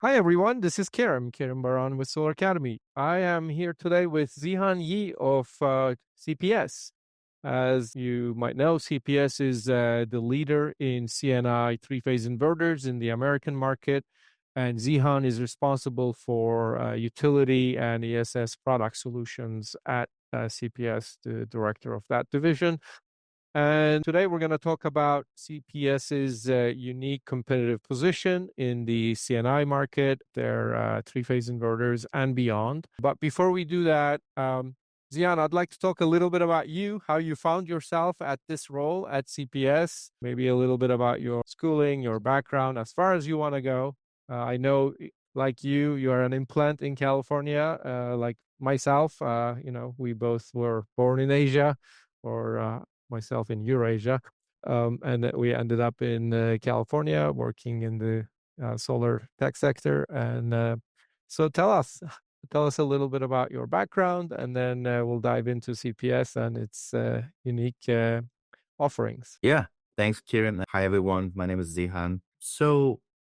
Hi everyone, this is Kerem Baran with Solar Academy. I am here today with Zhehan Yi of CPS. As you might know, CPS is the leader in CNI three-phase inverters in the American market, and Zhehan is responsible for utility and ESS product solutions at CPS, the director of that division. And today we're going to talk about CPS's unique competitive position in the CNI market, their three-phase inverters and beyond. But before we do that, Zian, I'd like to talk a little bit about you, how you found yourself at this role at CPS, maybe a little bit about your schooling, your background, as far as you want to go. I know, like you are an implant in California, like myself. We both were born in Asia, or myself in Eurasia. And we ended up in California working in the solar tech sector. And so tell us a little bit about your background, and then we'll dive into CPS and its unique offerings. Yeah, thanks, Kieran. Hi, everyone. My name is Zhehan.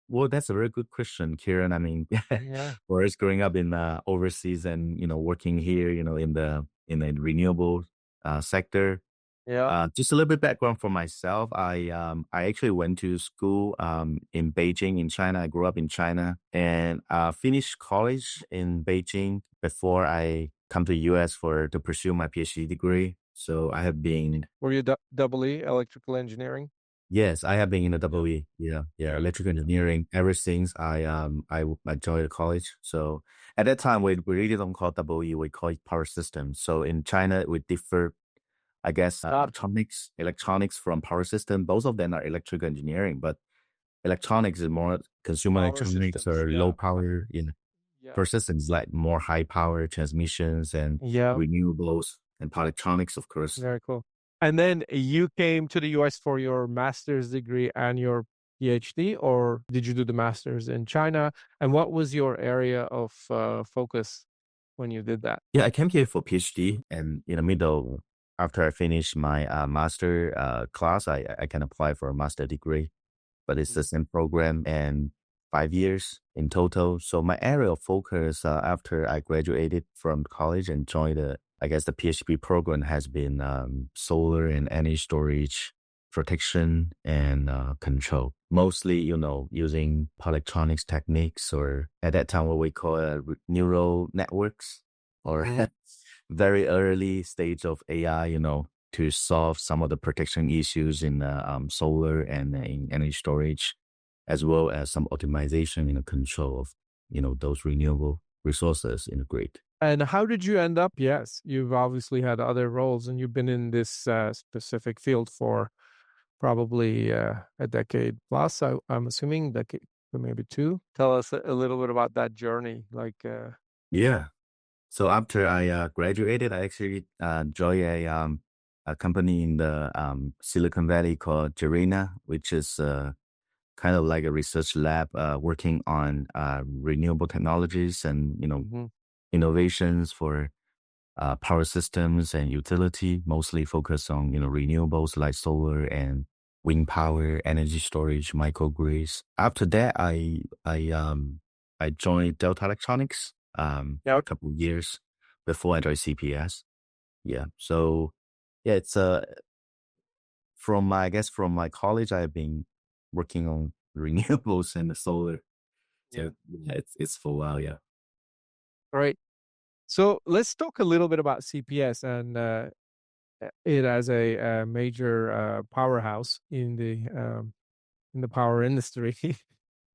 Well, that's a very good question, Kieran. I mean, Yeah. for us growing up in overseas and working here, in the renewable sector. Yeah. Just a little bit background for myself. I actually went to school in Beijing in China. I grew up in China and finished college in Beijing before I come to US for to pursue my PhD degree. So I have been Were you double E, electrical engineering? Yes, I have been in the Yeah. double E. Yeah, yeah, Yeah. electrical engineering ever since I joined college. So at that time we really don't call it double E, we call it power systems. So in China we differ, I guess, electronics from power system. Both of them are electrical engineering, but electronics is more consumer Power electronics systems. or low Yeah. power. Yeah. Power systems like more high power transmissions and Yeah. renewables and power electronics, of course. Very cool. And then you came to the US for your master's degree and your PhD, or did you do the master's in China? And what was your area of focus when you did that? Yeah, I came here for PhD, and in the middle, after I finish my master class, I can apply for a master degree, but it's the Mhm. same program and 5 years in total. So my area of focus after I graduated from college and joined I guess the PhD program has been solar and energy storage, protection and control. Mostly, using power electronics techniques or at that time what we call neural networks or Mhm. very early stage of AI, to solve some of the protection issues in solar and in energy storage, as well as some optimization in the control of, those renewable resources in the grid. And how did you end up? Yes, you've obviously had other roles, and you've been in this specific field for probably a decade plus. I'm assuming decade, or maybe two. Tell us a little bit about that journey. Yeah. So after I graduated, I actually joined a company in the Silicon Valley called Jarena, which is kind of like a research lab working on renewable technologies and Mhm. innovations for power systems and utility, mostly focused on renewables like solar and wind power, energy storage, microgrids. After that, I joined Delta Electronics Yeah. a couple of years before I joined CPS. Yeah, so yeah, it's I guess from my college, I've been working on renewables and the solar. Yeah. So yeah, it's for a while. Yeah. Great. So let's talk a little bit about CPS and it as a major powerhouse in the power industry.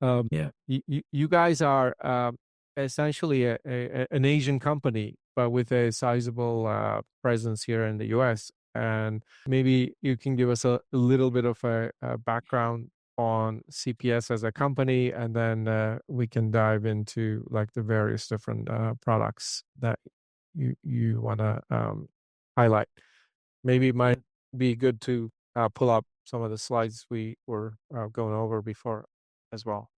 um, Yeah. you guys are essentially an Asian company, but with a sizable presence here in the US. And maybe you can give us a little bit of a background on CPS as a company, and then we can dive into like the various different products that you want to highlight. Maybe it might be good to pull up some of the slides we were going over before as well.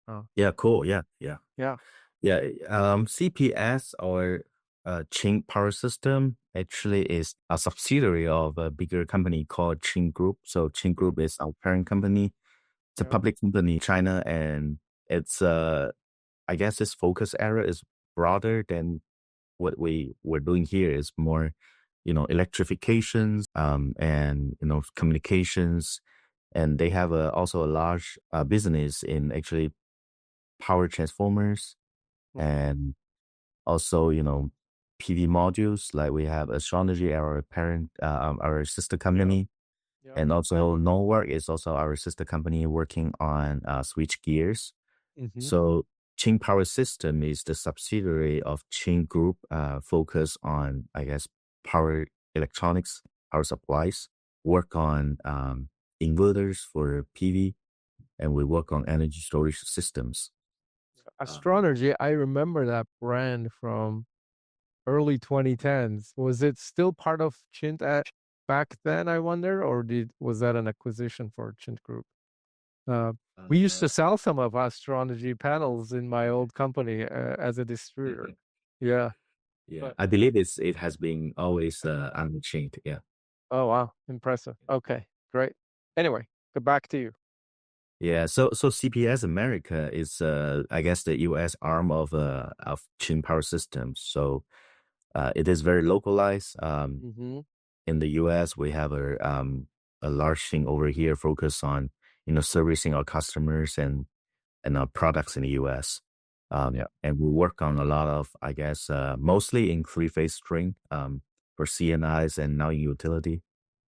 Uh, Yeah. Cool. Yeah. Yeah. yeah. Yeah, CPS or Qing Power System actually is a subsidiary of a bigger company called Qing Group. So Qing Group is our parent company. It's a Yeah. public company in China, and it's I guess this focus area is broader than what we're doing here. Is more, electrifications, and, communications. And they have also a large business in actually power transformers Mhm. and also, PV modules. Like we have Astrology, our parent, our sister Yeah. company, Yeah. and also Norwork is also our sister company working on switch gears. Hmm. So Qing Power System is the subsidiary of Qing Group, focus on, I guess, power electronics, power supplies, work on inverters for PV, and we work on energy storage systems. Um, Astrology, I remember that brand from early 2010s. Was it still part of Chint back then, I wonder, or did was that an acquisition for Chint Group? Uh, we used to sell some of Astrology panels in my old company as a distributor. Yeah, yeah, but I believe it has been always unchanged. Yeah. oh wow, impressive. Okay, great. Anyway, go back to you. Yeah, so CPS America is, I guess, the U.S. arm of Chin Power Systems. So it is very localized. Hmm. In the U.S., we have a large thing over here focused on servicing our customers and our products in the US. Yeah, And we work on a lot of, I guess, mostly in three-phase string for CNIs and now in utility yeah,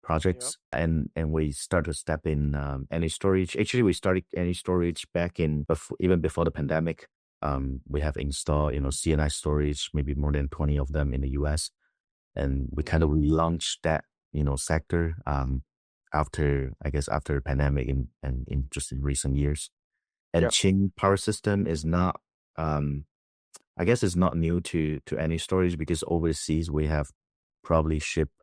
projects. And we start to step in energy storage. Actually, we started energy storage back in even before the pandemic. We have installed, CNI storage, maybe more than 20 of them in the US. And we kind hmm, of relaunched that, sector after, I guess, after the pandemic and in just in recent years. And yeah, Qing Power System is not, um, I guess it's not new to any storage because overseas we have probably shipped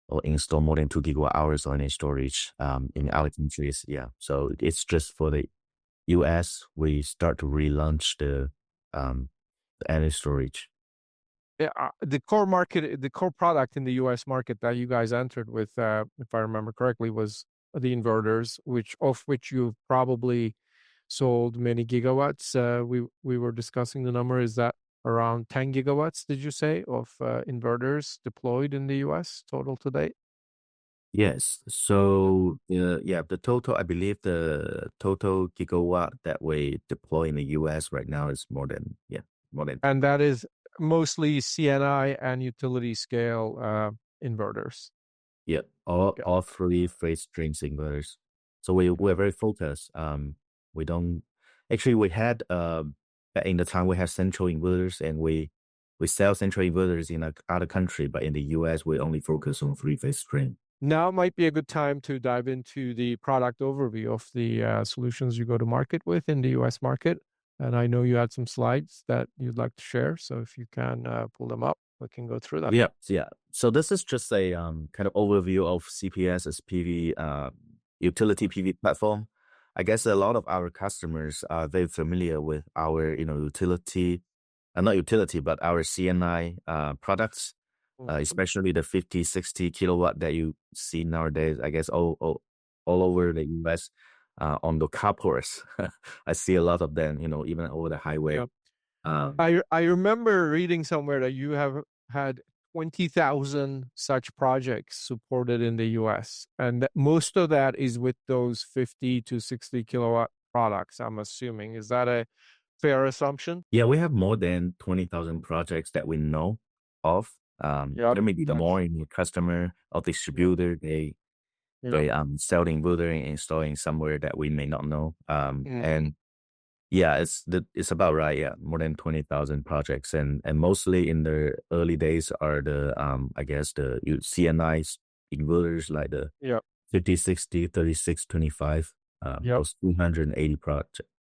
or installed more than 2 gigawatt hours on any storage in hmm, other countries. Yeah. So it's just for the US, we start to relaunch the energy storage. yeah. The core market, the core product in the U.S. market that you guys entered with, if I remember correctly, was the inverters, which you've probably sold many gigawatts. We were discussing the number. Is that around 10 gigawatts, did you say, of inverters deployed in the US total to date? Yes. Yeah. So, yeah, I believe the total gigawatt that we deploy in the US right now is more than And 10. that is mostly CNI and utility scale inverters. Yeah, all Yeah. all three phase strings inverters. So we're very focused. We don't actually we had back in the time we had central inverters and we sell central inverters in other country, but in the US we only focus on three phase string. Now might be a good time to dive into the product overview of the solutions you go to market with in the US market. And I know you had some slides that you'd like to share. So if you can pull them up, we can go through them. Yeah, yeah. So this is just a kind of overview of CPS's PV utility PV platform. I guess a lot of our customers are very familiar with our utility, not utility, but our CNI products, Mhm. especially the 50, 60 kilowatt that you see nowadays. I guess all over the US on the carports. I see a lot of them, even over the highway. Yeah. Um, I remember reading somewhere that you have had 20,000 such projects supported in the US, and that most of that is with those 50 to 60 kilowatt products, I'm assuming. Is that a fair assumption? Yeah, we have more than 20,000 projects that we know of. Yep, There may be that's more in your customer or yep, distributor. yep. They sell the inverter and installing somewhere that we may not know. Mhm. And yeah, it's about right. Yeah, more than 20,000 projects, and mostly in the early days are the I guess the CNI inverters like the Yep, 50, 60, 36, 25. yep. Those 280